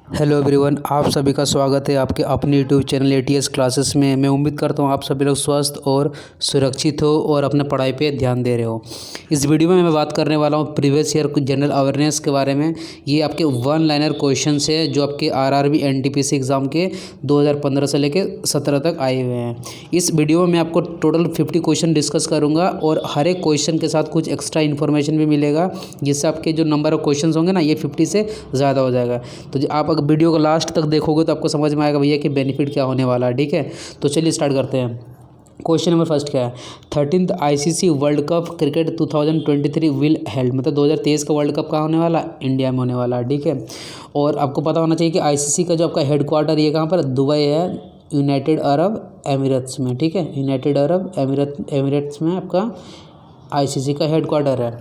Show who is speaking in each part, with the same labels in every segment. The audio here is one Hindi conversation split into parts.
Speaker 1: हेलो एवरीवन, आप सभी का स्वागत है आपके अपने यूट्यूब चैनल एटीएस क्लासेस में। मैं उम्मीद करता हूँ आप सभी लोग स्वस्थ और सुरक्षित हो और अपने पढ़ाई पे ध्यान दे रहे हो। इस वीडियो में मैं बात करने वाला हूँ प्रीवियस ईयर जनरल अवेयरनेस के बारे में। ये आपके वन लाइनर क्वेश्चन है जो आपके आरआरबी एनटीपीसी एग्ज़ाम के 2015 से लेकर 17 तक आए हुए हैं। इस वीडियो में मैं आपको टोटल 50 क्वेश्चन डिस्कस करूँगा और हर एक क्वेश्चन के साथ कुछ एक्स्ट्रा इन्फॉर्मेशन भी मिलेगा, जिससे आपके जो नंबर ऑफ क्वेश्चन होंगे ना, ये 50 से ज़्यादा हो जाएगा। तो आप अगर वीडियो को लास्ट तक देखोगे तो आपको समझ में आएगा भैया कि बेनिफिट क्या होने वाला है। ठीक है, तो चलिए स्टार्ट करते हैं। क्वेश्चन नंबर फर्स्ट क्या है? 13th ICC world cup cricket 2023 will held, मतलब 2023 का वर्ल्ड कप कहाँ होने वाला? इंडिया में होने वाला है। ठीक है, और आपको पता होना चाहिए कि आईसीसी का जो आपका हेड क्वार्टर ये कहाँ पर? दुबई है, यूनाइटेड अरब एमिरेट्स में। ठीक है, यूनाइटेड अरब एमिरेट्स में आपका आईसीसी का हेड क्वार्टर है।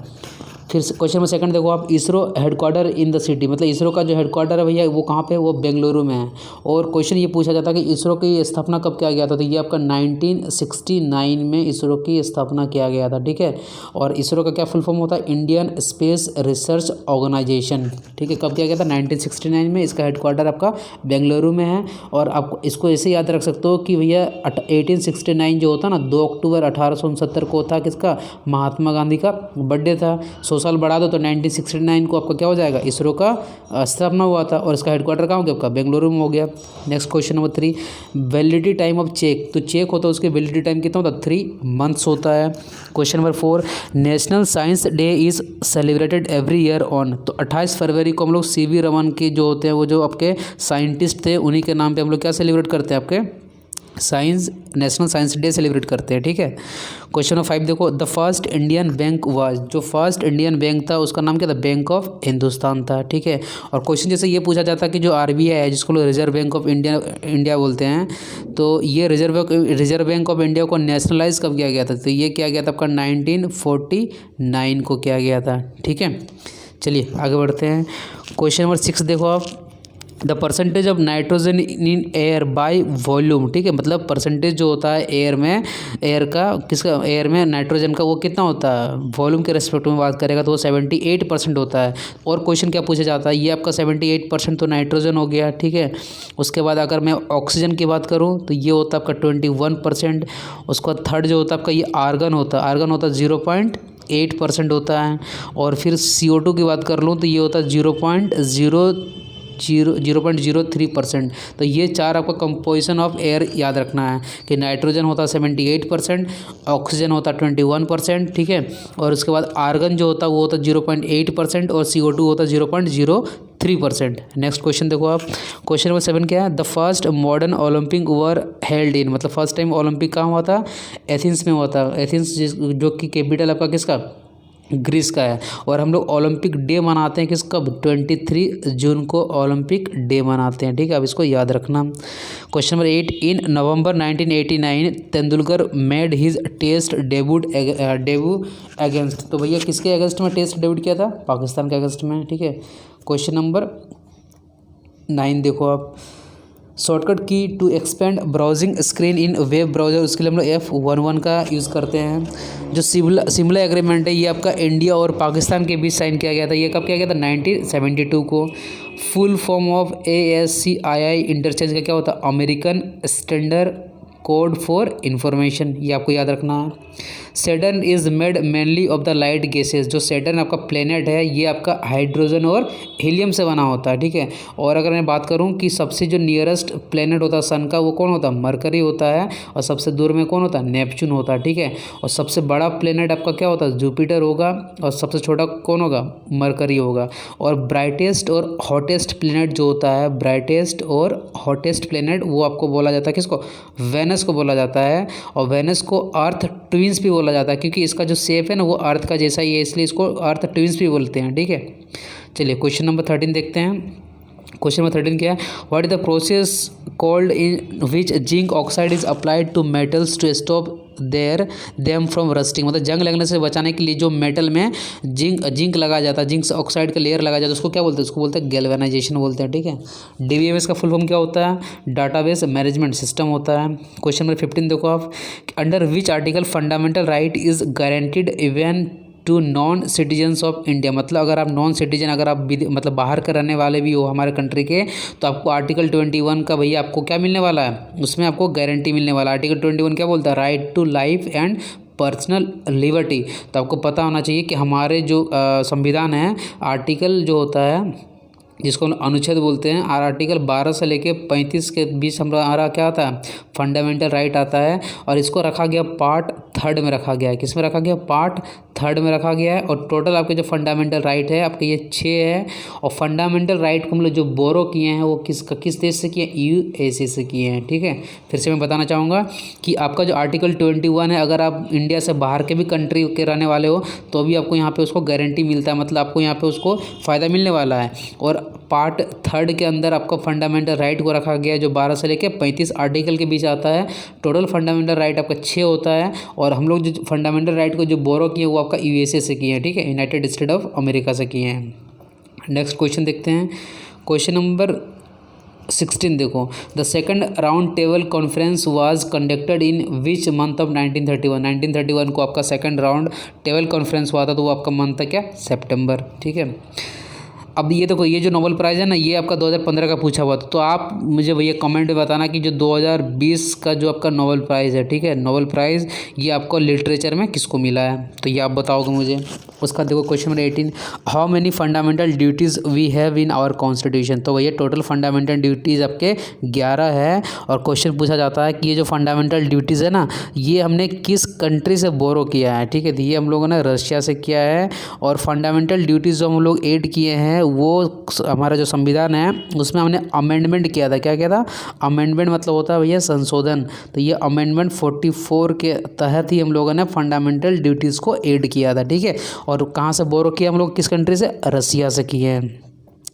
Speaker 1: फिर क्वेश्चन नंबर सेकंड देखो आप, ISRO headquarter in the city, मतलब इसरो का जो हेडक्वार्टर है भैया वो कहाँ पे? वो बेंगलुरु में है। और क्वेश्चन ये पूछा जाता है कि इसरो की स्थापना कब किया गया था? तो ये आपका 1969 में इसरो की स्थापना किया गया था। ठीक है, और इसरो का क्या फुल फॉर्म होता है? Indian space research organisation. ठीक है, कब किया गया था? 1969 में। इसका हेडक्वार्टर आपका बेंगलुरु में है। और आप इसको ऐसे याद रख सकते हो कि भैया 1869 जो होता है ना, 2 अक्टूबर 1869 को था किसका? महात्मा गांधी का बर्थडे था। 100 साल बढ़ा दो तो 1969 को आपका क्या हो जाएगा? इसरो का स्थापना हुआ था और इसका हेडक्वार्टर कहाँ हो गया? आपका बेंगलुरु में हो गया। Next question number 3, validity time of check. तो चेक होता है उसकी वैलिडिटी टाइम कितना होता है? 3 मंथ्स होता है। Question number 4, national science day is celebrated every year on. तो 28 फरवरी को हम लोग सीवी रमन के जो होते हैं, वो जो आपके साइंटिस्ट थे, उन्हीं के नाम पर हम लोग क्या सेलिब्रेट करते हैं? आपके नेशनल साइंस डे सेलिब्रेट करते हैं। ठीक है, क्वेश्चन नंबर 5 देखो, the first Indian bank was. जो फर्स्ट इंडियन बैंक था उसका नाम क्या था? बैंक ऑफ हिंदुस्तान था। ठीक है, और क्वेश्चन जैसे ये पूछा जाता है कि जो आरबीआई है, जिसको लोग रिजर्व बैंक ऑफ इंडिया बोलते हैं, तो ये रिजर्व बैंक ऑफ इंडिया को नेशनलाइज कब किया गया था? तो ये किया गया था आपका 1949 को किया गया था। ठीक है, चलिए आगे बढ़ते हैं। क्वेश्चन नंबर 6 देखो आप, the percentage of nitrogen in air by volume. ठीक है, मतलब परसेंटेज जो होता है एयर में, एयर का किसका? एयर में नाइट्रोजन का वो कितना होता है? वॉल्यूम के रेस्पेक्ट में बात करेगा तो वो 78% होता है। और क्वेश्चन क्या पूछा जाता है? ये आपका 78% तो नाइट्रोजन हो गया। ठीक है, उसके बाद अगर मैं ऑक्सीजन की बात करूँ तो ये होता है आपका 21%। उसके बाद थर्ड जो होता है आपका ये आर्गन होता है 0.8% होता है। और फिर CO2 की बात कर लूँ तो ये होता है 0.03%। तो ये चार आपका कंपोजिशन ऑफ एयर याद रखना है कि नाइट्रोजन होता है 78%, ऑक्सीजन होता है 21%। ठीक है, और उसके बाद आर्गन जो होता है वो होता है 0.8% और CO2 होता है 0.03%। नेक्स्ट क्वेश्चन देखो आप, क्वेश्चन नंबर 7 क्या है? The first modern Olympic were held in, मतलब फर्स्ट टाइम ओलंपिक कहाँ हुआ था? एथेंस में हुआ था। एथेंस जो कि कैपिटल आपका किसका? ग्रीस का है। और हम लोग ओलंपिक डे मनाते हैं किस कब? 23 जून को ओलंपिक डे मनाते हैं। ठीक है, अब इसको याद रखना। Question number 8, in November 1989 Tendulkar made his test debut against. तो भैया किसके अगेंस्ट में टेस्ट डेब्यू किया था? पाकिस्तान के अगेंस्ट में। ठीक है, क्वेश्चन नंबर 9 देखो आप, shortcut key to expand browsing screen in web browser, उसके लिए हम लोग F11 का यूज़ करते हैं। जो सिमला एग्रीमेंट है ये आपका इंडिया और पाकिस्तान के बीच साइन किया गया था। ये कब किया गया था? 1972 को। Full form of ASCII interchange का क्या होता है? American standard code for information, ये आपको याद रखना है। Saturn is made mainly of the light gases. जो सैटर्न आपका प्लेनेट है ये आपका हाइड्रोजन और हीलियम से बना होता है। ठीक है, और अगर मैं बात करूं कि सबसे जो नियरेस्ट प्लेनेट होता है सन का, वो कौन होता है? मरकरी होता है। और सबसे दूर में कौन होता है? नेपच्यून होता है। ठीक है, और सबसे बड़ा प्लेनेट आपका क्या होता है? जुपिटर होगा। और सबसे छोटा कौन होगा? मरकरी होगा। और ब्राइटेस्ट और हॉटेस्ट प्लेनेट जो होता है, ब्राइटेस्ट और हॉटेस्ट प्लेनेट, वो आपको बोला जाता है किसको? वेनस को बोला जाता है। और वेनस को अर्थ ट्विंस भी बोला जाता है, क्योंकि इसका जो शेप है ना वो अर्थ का जैसा ही है, इसलिए इसको अर्थ ट्विंस भी बोलते हैं। ठीक है, चलिए क्वेश्चन नंबर 13 देखते हैं। क्वेश्चन नंबर 13 क्या है? What is the process called in which zinc oxide is applied to metals to stop them from rusting. मतलब जंग लगने से बचाने के लिए जो मेटल में जिंक लगाया जाता है, जिंक ऑक्साइड का लेयर लगाया जाता है, उसको क्या बोलते हैं? उसको बोलते हैं गैल्वेनाइजेशन बोलते हैं। ठीक है, DBMS का फुल फॉर्म क्या होता है? डाटाबेस मैनेजमेंट सिस्टम होता है। क्वेश्चन नंबर 15 देखो आप, under which article fundamental right is guaranteed even to non citizens of India, मतलब अगर आप नॉन सिटीजन, अगर आप मतलब बाहर के रहने वाले भी हो हमारे कंट्री के, तो आपको आर्टिकल 21 का भैया आपको क्या मिलने वाला है, उसमें आपको गारंटी मिलने वाला है। आर्टिकल 21 क्या बोलता है, right to life and personal liberty. तो आपको पता होना चाहिए कि हमारे जो संविधान है, आर्टिकल जो होता है जिसको हम अनुच्छेद बोलते हैं, आर्टिकल 12 से लेके 35 के बीच हमारा क्या आता है, फंडामेंटल राइट आता है। और इसको रखा गया पार्ट 3 में रखा गया है। किस में रखा गया, पार्ट 3 में रखा गया है। और टोटल आपके जो फंडामेंटल राइट है आपके ये 6 है। और फंडामेंटल राइट को हम लोग जो बोरो किए हैं वो किस देश से किए हैं, यूएसए से किए हैं। ठीक है, फिर से मैं बताना चाहूँगा कि आपका जो आर्टिकल 21 है, अगर आप इंडिया से बाहर के भी कंट्री के रहने वाले हो तो भी आपको यहाँ पे उसको गारंटी मिलता है, मतलब आपको यहाँ पे उसको फ़ायदा मिलने वाला है। और पार्ट 3 के अंदर आपका फंडामेंटल राइट को रखा गया है जो 12 से लेकर 35 आर्टिकल के बीच आता है। टोटल फंडामेंटल राइट आपका 6 होता है। और हम लोग जो फंडामेंटल राइट को जो बोरो किए वो आपका यूएसए से किए हैं। ठीक है, यूनाइटेड स्टेट ऑफ अमेरिका से किए हैं। नेक्स्ट क्वेश्चन देखते हैं, क्वेश्चन नंबर 16 देखो, the second round table conference was conducted in which month of 1931। 1931 को आपका सेकंड राउंड टेबल कॉन्फ्रेंस हुआ था, तो वो आपका मंथ था क्या, सितंबर। ठीक है, अब ये देखो, ये जो नोबेल प्राइज़ है ना, ये आपका 2015 का पूछा हुआ था। तो आप मुझे भैया कमेंट में बताना कि जो 2020 का जो आपका नोबेल प्राइज़ है, ठीक है, नोबेल प्राइज़ ये आपको लिटरेचर में किसको मिला है, तो ये आप बताओगे मुझे। उसका देखो question number 18, how many fundamental duties we have in our constitution. तो भैया टोटल फंडामेंटल ड्यूटीज़ आपके 11 है। और क्वेश्चन पूछा जाता है कि ये जो फंडामेंटल ड्यूटीज़ है ना, ये हमने किस कंट्री से बोरो किया है। ठीक है, तो ये हम लोगों ने रशिया से किया है। और फंडामेंटल ड्यूटीज़ जो हम लोग ऐड किए हैं वो हमारा जो संविधान है उसमें हमने अमेंडमेंट किया था। क्या किया था, अमेंडमेंट मतलब होता है भैया संशोधन। तो ये अमेंडमेंट 44 के तहत ही हम लोगों ने फंडामेंटल ड्यूटीज़ को ऐड किया था। ठीक है, और कहाँ से बोरो किया हम लोग, किस कंट्री से, रसिया से किए हैं।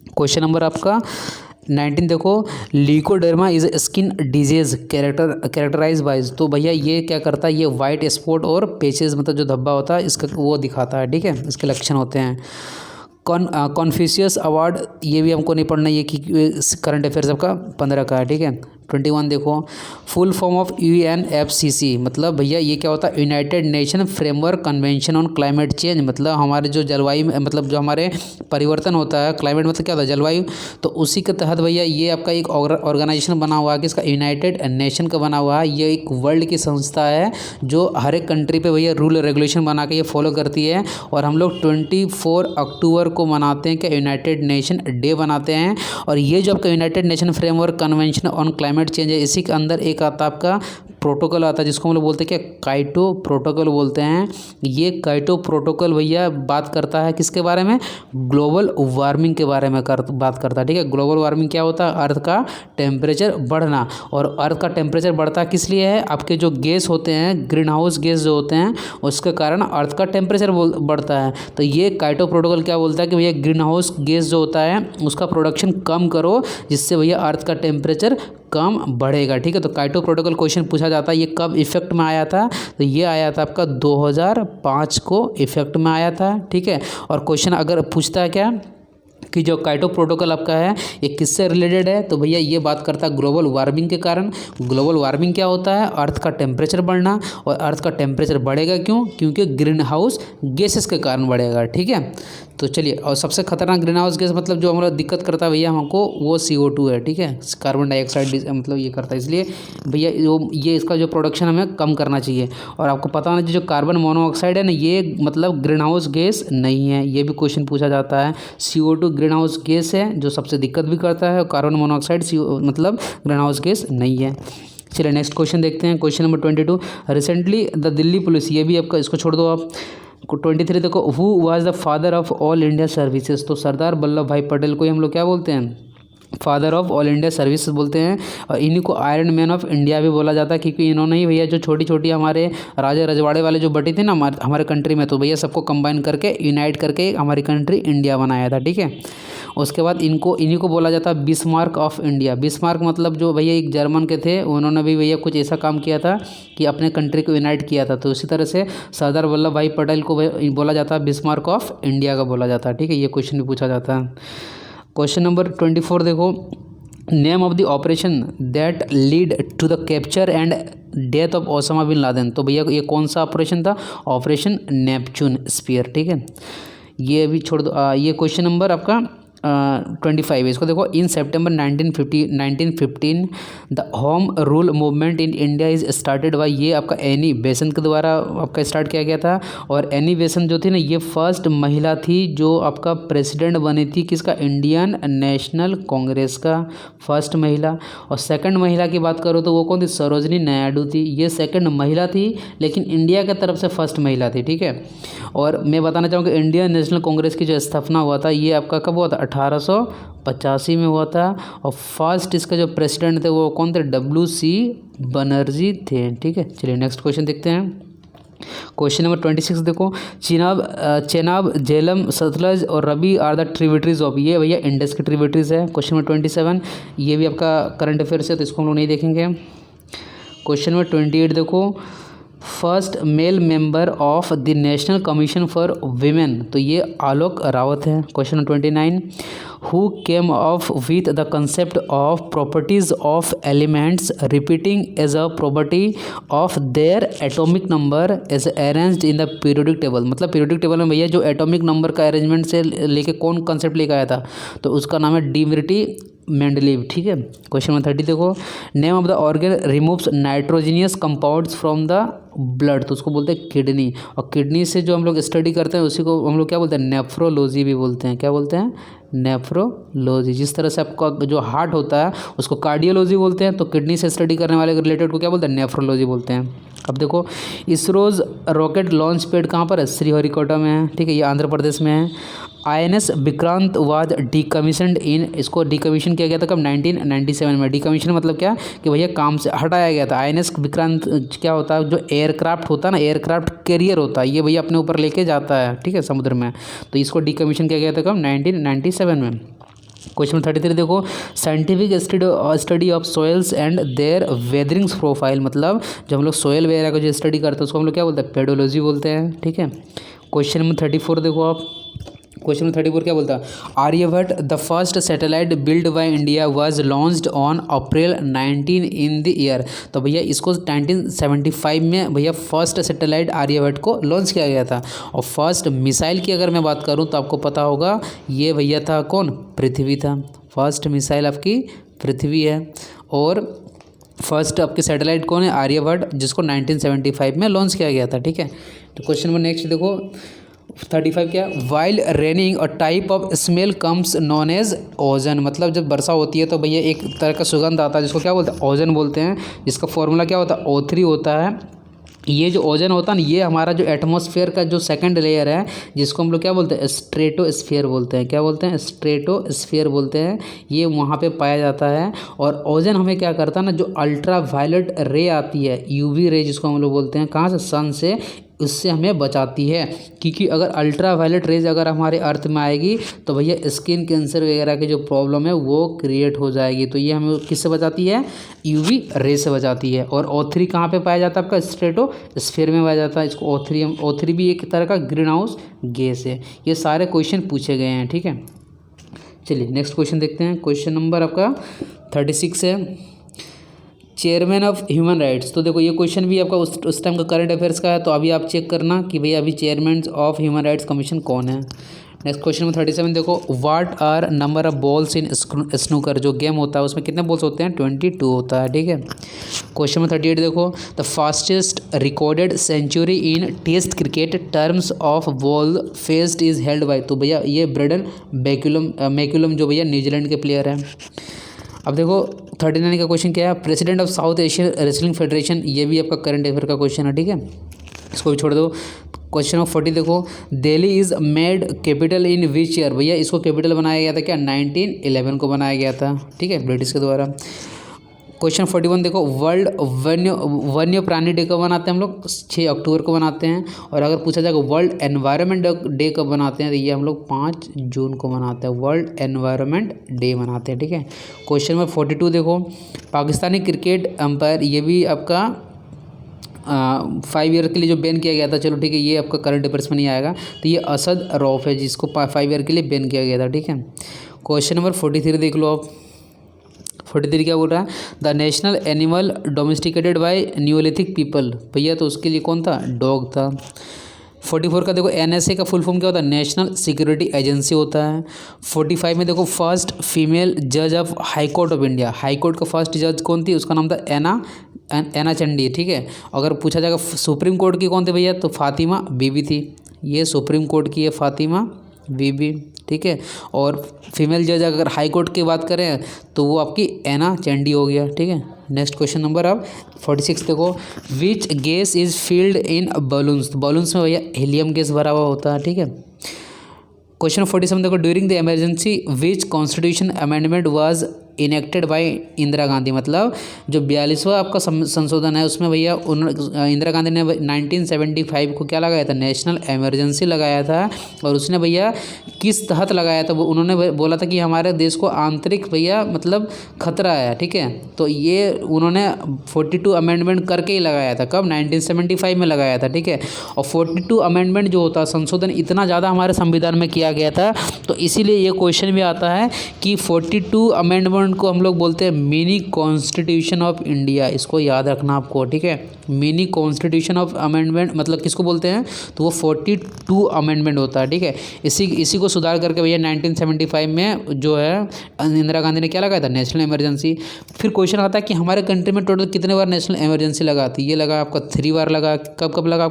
Speaker 1: क्वेश्चन नंबर आपका 19 देखो, leucoderma is skin disease characterize by. तो भैया ये क्या करता है, ये वाइट स्पॉट और पेचेस मतलब जो धब्बा होता है इसका वो दिखाता है। ठीक है, इसके लक्षण होते हैं। कॉन्फ्यूशियस अवार्ड, ये भी हमको नहीं पढ़ना, ये कि करंट अफेयर्स आपका 15 का है। ठीक है, 21 देखो, फुल फॉर्म ऑफ UNFCCC, मतलब भैया ये क्या होता है, United nation framework convention on climate change. मतलब हमारे जो जलवायु मतलब जो हमारे परिवर्तन होता है, क्लाइमेट मतलब क्या होता है, जलवायु, तो उसी के तहत भैया ये आपका एक ऑर्गेनाइजेशन बना हुआ है कि इसका यूनाइटेड नेशन का बना हुआ है। ये एक वर्ल्ड की संस्था है जो हर एक कंट्री पे भैया रूल रेगुलेशन बना के ये फॉलो करती है। और हम लोग 24 अक्टूबर को मनाते हैं कि यूनाइटेड नेशन डे बनाते हैं। और ये जो आपका United nation framework convention on climate change है, इसी के अंदर एक आता आपका प्रोटोकॉल आता है जिसको हम लोग बोलते हैं क्या, काइटो प्रोटोकॉल बोलते हैं। ये काइटो प्रोटोकॉल भैया बात करता है किसके बारे में, ग्लोबल वार्मिंग के बारे में बात करता है। ठीक है, ग्लोबल वार्मिंग क्या होता है, अर्थ का टेम्परेचर बढ़ना। और अर्थ का टेम्परेचर बढ़ता किस लिए है, आपके जो गैस होते हैं, ग्रीन हाउस गैस जो होते हैं, उसके कारण अर्थ का टेम्परेचर बढ़ता है। तो ये काइटो प्रोटोकॉल क्या बोलता है कि भैया ग्रीन हाउस गैस जो होता है उसका प्रोडक्शन कम करो, जिससे भैया अर्थ का टेम्परेचर कम बढ़ेगा। ठीक है, तो काइटो प्रोटोकॉल क्वेश्चन पूछा जाता है, ये कब इफेक्ट में आया था, तो ये आया था आपका 2005 को इफेक्ट में आया था। ठीक है, और क्वेश्चन अगर पूछता है क्या कि जो काइटो प्रोटोकॉल आपका है ये किससे रिलेटेड है, तो भैया ये बात करता है ग्लोबल वार्मिंग के कारण। ग्लोबल वार्मिंग क्या होता है, अर्थ का टेम्परेचर बढ़ना। और अर्थ का टेम्परेचर बढ़ेगा क्यों, क्योंकि ग्रीन हाउस गैसेस के कारण बढ़ेगा। ठीक है, तो चलिए, और सबसे खतरनाक ग्रीन हाउस गैस मतलब जो हमारा दिक्कत करता है भैया हमको, वो CO2 है। ठीक है, कार्बन डाइऑक्साइड मतलब ये करता है, इसलिए भैया ये इसका जो प्रोडक्शन हमें कम करना चाहिए। और आपको पता होना चाहिए जो कार्बन मोनोऑक्साइड है ना, ये मतलब ग्रीन हाउस गैस नहीं है। ये भी क्वेश्चन पूछा जाता है। CO2 ग्रीन हाउस गैस है जो सबसे दिक्कत भी करता है, और कार्बन मोनोऑक्साइड मतलब ग्रीन हाउस गैस नहीं है। चलिए नेक्स्ट क्वेश्चन देखते हैं, question number 22, recently the Delhi police, ये भी आपका, इसको छोड़ दो आप। 23 देखो, who was the father of all India services. तो सरदार वल्लभ भाई पटेल को ही हम लोग क्या बोलते हैं, father of all India services बोलते हैं। और इन्हीं को आयरन मैन ऑफ इंडिया भी बोला जाता है, क्योंकि इन्होंने ही भैया जो छोटी छोटी हमारे राजा रजवाड़े वाले जो बटी थी ना हमारे कंट्री में, तो भैया सबको कंबाइन करके यूनाइट करके हमारी कंट्री इंडिया बनाया था। ठीक है, उसके बाद इन्हीं को बोला जाता है बिस्मार्क ऑफ इंडिया। बिस्मार्क मतलब जो भैया एक जर्मन के थे, उन्होंने भी भैया कुछ ऐसा काम किया था कि अपने कंट्री को यूनाइट किया था। तो उसी तरह से सरदार वल्लभ भाई पटेल को बोला जाता है बिस्मार्क ऑफ इंडिया का बोला जाता है। ठीक है, ये क्वेश्चन भी पूछा जाता है। क्वेश्चन नंबर 24 देखो, name of the operation that lead to the capture and death of Osama bin Laden. तो भैया ये कौन सा ऑपरेशन था? ऑपरेशन नेपच्यून स्पीयर, ठीक है। ये अभी छोड़ दो। ये क्वेश्चन नंबर आपका 25 है। इसको देखो, इन सितंबर 1915 the home rule movement in India is started by, ये आपका एनी बेसेंट के द्वारा आपका स्टार्ट किया गया था। और एनी बेसेंट जो थी ना, ये फर्स्ट महिला थी जो आपका प्रेसिडेंट बनी थी किसका? इंडियन नेशनल कांग्रेस का फर्स्ट महिला। और सेकंड महिला की बात करो तो वो कौन थी? सरोजनी नायडू थी। ये सेकंड महिला थी लेकिन इंडिया की तरफ से फर्स्ट महिला थी, ठीक है। और मैं बताना चाहूँगा इंडियन नेशनल कांग्रेस की जो स्थापना हुआ था ये आपका कब हुआ था? 1885 में हुआ था। और फर्स्ट इसका जो प्रेसिडेंट थे वो कौन थे? WC बनर्जी थे, ठीक है। चलिए नेक्स्ट क्वेश्चन देखते हैं। क्वेश्चन नंबर 26 देखो, चेनाब, झेलम, सतलज और Ravi are the tributaries of, ये भैया इंडस की ट्रिब्यूटरीज है। क्वेश्चन नंबर 27, ये भी आपका करंट अफेयर्स है तो इसको हम लोग नहीं देखेंगे। क्वेश्चन नंबर 28 देखो, first male member of the national commission for women, तो ये आलोक रावत है। Question number 29, who came of with the concept of properties of elements repeating as a property of their atomic number as arranged in the periodic table. मतलब पीरियोडिक टेबल में भैया जो एटॉमिक नंबर का अरेंजमेंट से लेके कौन कंसेप्ट लेकर आया था? तो उसका नाम है डिमिट्री मेंडलीव, ठीक है। क्वेश्चन नंबर 30 देखो, name of the organ removes nitrogenous compounds from the blood, तो उसको बोलते हैं किडनी। और किडनी से जो हम लोग स्टडी करते हैं उसी को हम लोग क्या बोलते हैं? नेफ्रोलॉजी भी बोलते हैं। क्या बोलते हैं? नेफ्रोलॉजी। जिस तरह से आपका जो हार्ट होता है उसको कार्डियोलॉजी बोलते हैं, तो किडनी से स्टडी करने वाले रिलेटेड को क्या बोलते हैं? नेफ्रोलॉजी बोलते हैं। अब देखो, इसरोज रॉकेट लॉन्च पैड कहाँ पर है? श्रीहरिकोटा में है, ठीक है। ये आंध्र प्रदेश में है। INS विक्रांत वाज डीकमीशनड इन, इसको डीकमीशन किया गया था कब? 1997 में। डीकमीशन मतलब क्या कि भैया काम से हटाया गया था। INS विक्रांत क्या होता है? जो एयरक्राफ्ट होता है ना, एयरक्राफ्ट कैरियर होता है, ये भैया अपने ऊपर लेके जाता है, ठीक है, समुद्र में। तो इसको डीकमीशन किया गया था कब? 1997 में। क्वेश्चन 33 देखो, scientific study of soils and their weatherings profile, मतलब जब हम लोग सॉइल वगैरह को जो स्टडी करते हैं उसको हम लोग क्या बोलते हैं? पेडोलॉजी बोलते हैं, ठीक है। क्वेश्चन नंबर 34 देखो आप, क्वेश्चन नंबर 34 क्या बोलता है? Aryabhata the first satellite build by India was launched on April 19 in the year, तो भैया इसको 1975 में भैया फर्स्ट सैटेलाइट आर्यभट्ट को लॉन्च किया गया था। और फर्स्ट मिसाइल की अगर मैं बात करूं तो आपको पता होगा ये भैया था कौन? पृथ्वी था। फर्स्ट मिसाइल आपकी पृथ्वी है। और फर्स्ट आपकी सैटेलाइट कौन है? आर्यभट्ट, जिसको 1975 में लॉन्च किया गया था, ठीक है। तो क्वेश्चन नंबर नेक्स्ट देखो 35 क्या? वाइल रेनिंग और type of smell comes known as ozone, मतलब जब वर्षा होती है तो भैया एक तरह का सुगंध आता है जिसको क्या बोलते हैं? ओजन बोलते हैं। जिसका फॉर्मूला क्या होता है? O3 होता है। ये जो ओजन होता है ना, ये हमारा जो एटमॉस्फेयर का जो सेकंड लेयर है जिसको हम लोग क्या बोलते हैं? स्ट्रेटोस्फीयर बोलते हैं। क्या बोलते हैं? स्ट्रेटोस्फीयर बोलते हैं। ये वहाँ पे पाया जाता है। और ओजन हमें क्या करता है ना, जो अल्ट्रा वायलेट रे आती है, UV रे जिसको हम लोग बोलते हैं, कहाँ से? सन से, उससे हमें बचाती है। क्योंकि अगर अल्ट्रा वायलेट रेज अगर हमारे अर्थ में आएगी तो भैया स्किन कैंसर वगैरह की जो प्रॉब्लम है वो क्रिएट हो जाएगी। तो ये हमें किससे बचाती है? UV रे से बचाती है। और O3 कहाँ पे पाया जाता है? आपका स्ट्रेटोस्फीयर में पाया जाता है। इसको O3 भी एक तरह का ग्रीन हाउस गैस है। ये सारे क्वेश्चन पूछे गए हैं, ठीक है। चलिए नेक्स्ट क्वेश्चन देखते हैं। क्वेश्चन नंबर आपका 36 है, चेयरमैन ऑफ ह्यूमन राइट्स। तो देखो ये क्वेश्चन भी आपका उस टाइम का करंट अफेयर्स का है, तो अभी आप चेक करना कि भैया अभी chairman of human rights commission कौन है। नेक्स्ट क्वेश्चन नंबर 37 देखो, what are number of balls in snooker, जो गेम होता है उसमें कितने बॉल्स होते हैं? 22 होता है, ठीक है। क्वेश्चन नंबर 38 देखो, the fastest recorded century in test cricket terms of ball faced is held by, तो भैया ये ब्रेडन मैकुलम जो भैया न्यूजीलैंड के प्लेयर हैं। अब देखो 39 का क्वेश्चन क्या है? President of south Asian wrestling federation, ये भी आपका करंट अफेयर का क्वेश्चन है, ठीक है, इसको भी छोड़ दो। क्वेश्चन नंबर 40 देखो, Delhi is made capital in which year, भैया इसको कैपिटल बनाया गया था क्या? 1911 को बनाया गया था, ठीक है, ब्रिटिश के द्वारा। क्वेश्चन 41 देखो, वर्ल्ड वन्य प्राणी डे कब मनाते हैं हम लोग? 6 अक्टूबर को मनाते हैं। और अगर पूछा जाएगा वर्ल्ड एनवायरनमेंट डे कब मनाते हैं, तो ये हम लोग 5 जून को मनाते हैं, वर्ल्ड एनवायरनमेंट डे मनाते हैं, ठीक है। क्वेश्चन नंबर 42 देखो, पाकिस्तानी क्रिकेट अंपायर, ये भी आपका 5 ईयर के लिए जो बैन किया गया था, चलो ठीक है, ये आपका करंट अफेयर्स में नहीं आएगा, तो ये असद रऊफ है जिसको 5 ईयर के लिए बैन किया गया था, ठीक है। क्वेश्चन नंबर 43 देख लो आप, 43 क्या बोल रहा है, the national animal domesticated by neolithic people, भैया तो उसके लिए कौन था, डॉग था। 44 का देखो NSA का फुल फॉर्म क्या होता है, नेशनल सिक्योरिटी एजेंसी होता है। 45 में देखो फर्स्ट फीमेल जज of high court of India, high court का फर्स्ट जज कौन थी, उसका नाम था एना चंडी, ठीक है। अगर पूछा जाएगा सुप्रीम कोर्ट की कौन थी भैया, तो फातिमा बीबी थी, ये सुप्रीम कोर्ट की है फातिमा बीबी, ठीक है। और फीमेल जज अगर हाई कोर्ट की बात करें तो वो आपकी एना चंडी हो गया, ठीक है। नेक्स्ट क्वेश्चन नंबर अब 46 देखो, which gas is field in balloons, balloons में भैया हीलियम गैस भरा हुआ होता है, ठीक है। क्वेश्चन 47 देखो, during the emergency which constitution amendment was enacted bye Indira Gandhi, मतलब जो 42वां आपका संशोधन है उसमें भैया इंदिरा गांधी ने 1975 को क्या लगाया था, नेशनल इमरजेंसी लगाया था। और उसने भैया किस तहत लगाया था, वो उन्होंने बोला था कि हमारे देश को आंतरिक भैया मतलब खतरा है, ठीक है। तो ये उन्होंने 42 अमेंडमेंट करके ही लगाया था, कब, 1975 में लगाया था, ठीक है। और 42 अमेंडमेंट जो होता है संशोधन इतना ज़्यादा हमारे संविधान में किया गया था, तो इसीलिए ये क्वेश्चन भी आता है कि 42 अमेंडमेंट को हम लोग बोलते हैं मिनी कॉन्स्टिट्यूशन ऑफ इंडिया, इसको याद रखना आपको, ठीक है। मिनी कॉन्स्टिट्यूशन ऑफ अमेंडमेंट मतलब किसको बोलते हैं, तो वो 42 अमेंडमेंट होता है, ठीक है। इसी को सुधार करके भैया 1975 में जो है इंदिरा गांधी ने क्या लगाया था, नेशनल इमरजेंसी। फिर क्वेश्चन आता है कि हमारे कंट्री में टोटल कितने बार नेशनल इमरजेंसी लगा, तो ये लगा आपका 3 बार लगा। कब कब लगा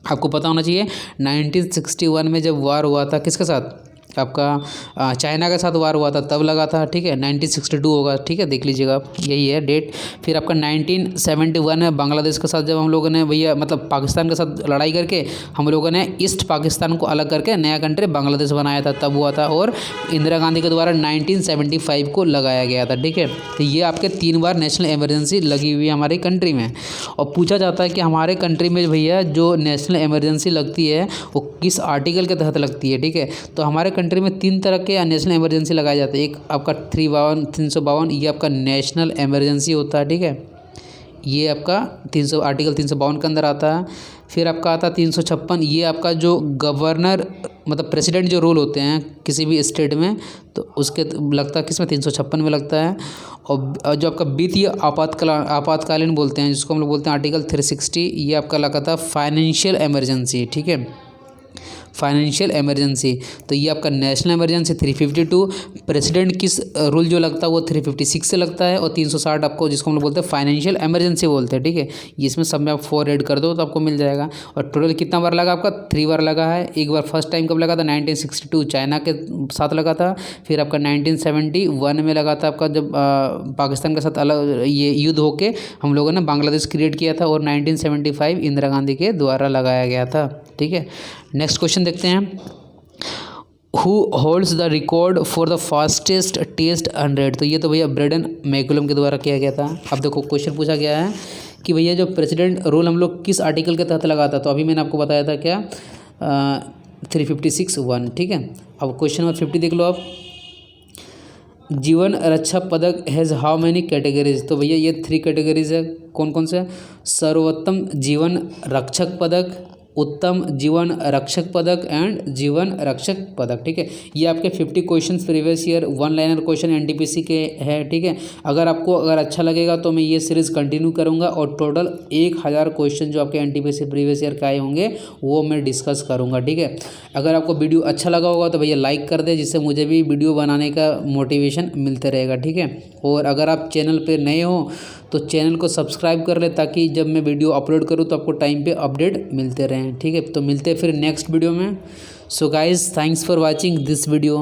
Speaker 1: आपको पता होना चाहिए, 1961 में जब वार हुआ था किसके साथ, आपका चाइना के साथ वार हुआ था तब लगा था, ठीक है। 1962 होगा, ठीक है, देख लीजिएगा आप, यही है डेट। फिर आपका 1971 में बांग्लादेश के साथ जब हम लोगों ने भैया मतलब पाकिस्तान के साथ लड़ाई करके हम लोगों ने ईस्ट पाकिस्तान को अलग करके नया कंट्री बांग्लादेश बनाया था, तब हुआ था। और इंदिरा गांधी के द्वारा 1975 को लगाया गया था, ठीक है। तो ये आपके 3 बार नेशनल इमरजेंसी लगी हुई है हमारी कंट्री में। और पूछा जाता है कि हमारे कंट्री में भैया जो नेशनल इमरजेंसी लगती है वो किस आर्टिकल के तहत लगती है, ठीक है। तो हमारे कंट्री में 3 तरह के नेशनल इमरजेंसी लगाए जाते हैं। एक आपका 352 ये आपका नेशनल इमरजेंसी होता है, ठीक है, ये आपका 300 आर्टिकल 352 के अंदर आता है। फिर आपका आता है 356, ये आपका जो गवर्नर मतलब प्रेसिडेंट जो रूल होते हैं किसी भी स्टेट में, तो उसके लगता है किसमें, 356 में लगता है। और जो आपका वित्तीय आपातकालीन बोलते हैं जिसको हम लोग बोलते हैं आर्टिकल 360, ये आपका लगा था फाइनेंशियल इमरजेंसी, ठीक है, फाइनेंशियल इमरजेंसी। तो ये आपका नेशनल इमरजेंसी 352, प्रेसिडेंट किस रूल जो लगता है वो 356 से लगता है। और 360 आपको जिसको हम लोग बोलते हैं फाइनेंशियल इमरजेंसी बोलते हैं, ठीक है। ये इसमें सब में आप 4 ऐड कर दो तो आपको मिल जाएगा। और टोटल कितना बार लगा आपका, 3 बार लगा है। एक बार फर्स्ट टाइम कब लगा था, 1962 चाइना के साथ लगा था। फिर आपका 1971 में लगा था आपका जब पाकिस्तान के साथ अलग ये युद्ध होके हम लोगों ने बांग्लादेश क्रिएट किया था। और 1975 इंदिरा गांधी के द्वारा लगाया गया था, ठीक है। नेक्स्ट क्वेश्चन देखते हैं, who holds the record for the fastest test 100, तो ये तो भैया ब्रेडन मैकुलम के द्वारा किया गया था। अब देखो क्वेश्चन पूछा गया है कि भैया जो प्रेसिडेंट रूल हम लोग किस आर्टिकल के तहत लगाता, तो अभी मैंने आपको बताया था क्या 356(1), ठीक है। अब क्वेश्चन नंबर 50 देख लो आप, जीवन रक्षा पदक हैज़ हाउ मैनी कैटेगरीज, तो भैया ये 3 कैटेगरीज है। कौन कौन से, सर्वोत्तम जीवन रक्षक पदक, उत्तम जीवन रक्षक पदक एंड जीवन रक्षक पदक, ठीक है। ये आपके 50 questions previous year 1 liner question NTPC के है, ठीक है। अगर अच्छा लगेगा तो मैं ये सीरीज़ कंटिन्यू करूँगा और टोटल 1000 क्वेश्चन जो आपके एनटीपीसी प्रीवियस ईयर के आए होंगे वो मैं डिस्कस करूँगा, ठीक है। अगर आपको वीडियो अच्छा लगा होगा तो भैया लाइक कर दे, जिससे मुझे भी वीडियो बनाने का मोटिवेशन मिलते रहेगा, ठीक है। और अगर आप चैनल पर नए हो तो चैनल को सब्सक्राइब कर ले, ताकि जब मैं वीडियो अपलोड करूँ तो आपको टाइम पे अपडेट मिलते रहें, ठीक है। तो मिलते हैं फिर नेक्स्ट वीडियो में। So guys, thanks for watching this video.